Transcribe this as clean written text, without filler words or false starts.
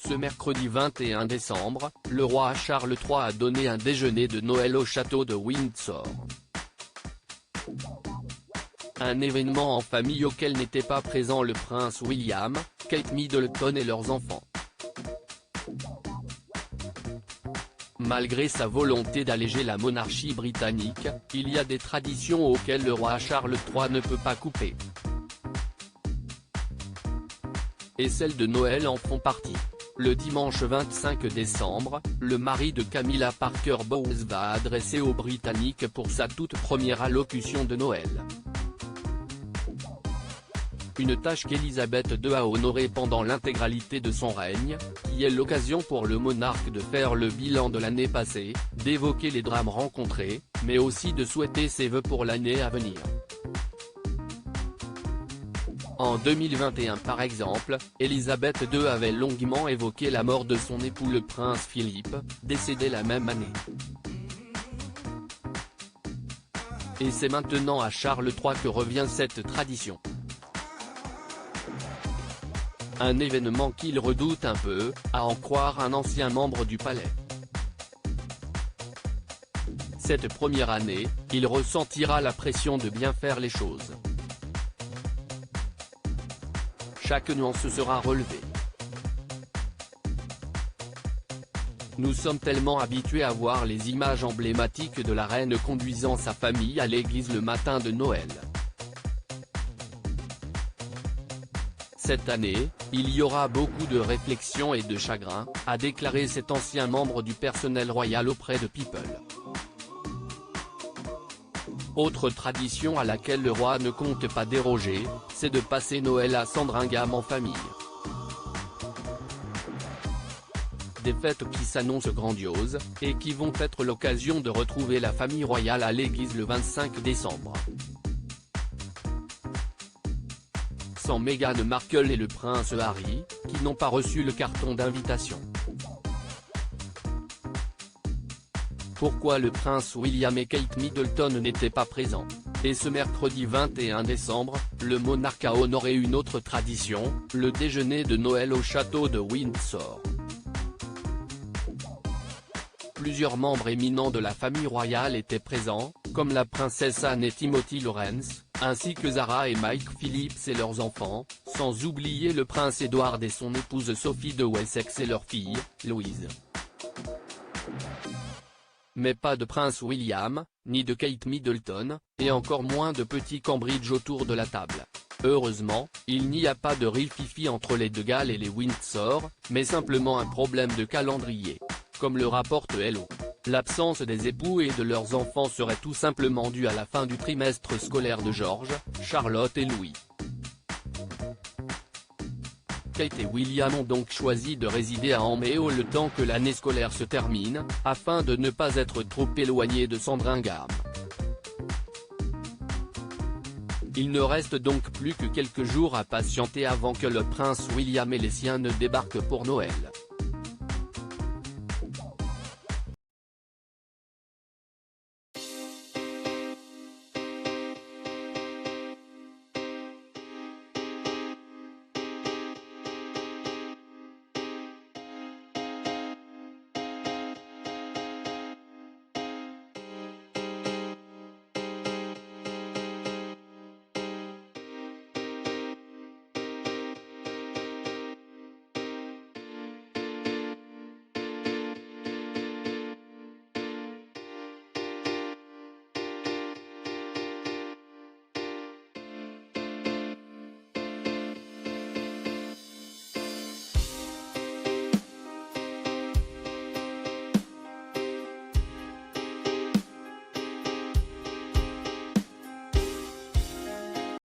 Ce mercredi 21 décembre, le roi Charles III a donné un déjeuner de Noël au château de Windsor. Un événement en famille auquel n'étaient pas présents le prince William, Kate Middleton et leurs enfants. Malgré sa volonté d'alléger la monarchie britannique, il y a des traditions auxquelles le roi Charles III ne peut pas couper. Et celles de Noël en font partie. Le dimanche 25 décembre, le mari de Camilla Parker Bowles va adresser aux Britanniques pour sa toute première allocution de Noël. Une tâche qu'Élisabeth II a honorée pendant l'intégralité de son règne, qui est l'occasion pour le monarque de faire le bilan de l'année passée, d'évoquer les drames rencontrés, mais aussi de souhaiter ses vœux pour l'année à venir. En 2021 par exemple, Élisabeth II avait longuement évoqué la mort de son époux le prince Philippe, décédé la même année. Et c'est maintenant à Charles III que revient cette tradition. Un événement qu'il redoute un peu, à en croire un ancien membre du palais. Cette première année, il ressentira la pression de bien faire les choses. Chaque nuance sera relevée. Nous sommes tellement habitués à voir les images emblématiques de la reine conduisant sa famille à l'église le matin de Noël. Cette année, il y aura beaucoup de réflexion et de chagrin, a déclaré cet ancien membre du personnel royal auprès de People. Autre tradition à laquelle le roi ne compte pas déroger, c'est de passer Noël à Sandringham en famille. Des fêtes qui s'annoncent grandioses, et qui vont être l'occasion de retrouver la famille royale à l'église le 25 décembre. Sans Meghan Markle et le prince Harry, qui n'ont pas reçu le carton d'invitation. Pourquoi le prince William et Kate Middleton n'étaient pas présents? Et ce mercredi 21 décembre, le monarque a honoré une autre tradition, le déjeuner de Noël au château de Windsor. Plusieurs membres éminents de la famille royale étaient présents, comme la princesse Anne et Timothy Lawrence, ainsi que Zara et Mike Phillips et leurs enfants, sans oublier le prince Edward et son épouse Sophie de Wessex et leur fille, Louise. Mais pas de prince William, ni de Kate Middleton, et encore moins de petit Cambridge autour de la table. Heureusement, il n'y a pas de rififi entre les De Galles et les Windsor, mais simplement un problème de calendrier. Comme le rapporte Hello. L'absence des époux et de leurs enfants serait tout simplement due à la fin du trimestre scolaire de George, Charlotte et Louis. Kate et William ont donc choisi de résider à Amméo le temps que l'année scolaire se termine, afin de ne pas être trop éloignés de Sandringham. Il ne reste donc plus que quelques jours à patienter avant que le prince William et les siens ne débarquent pour Noël.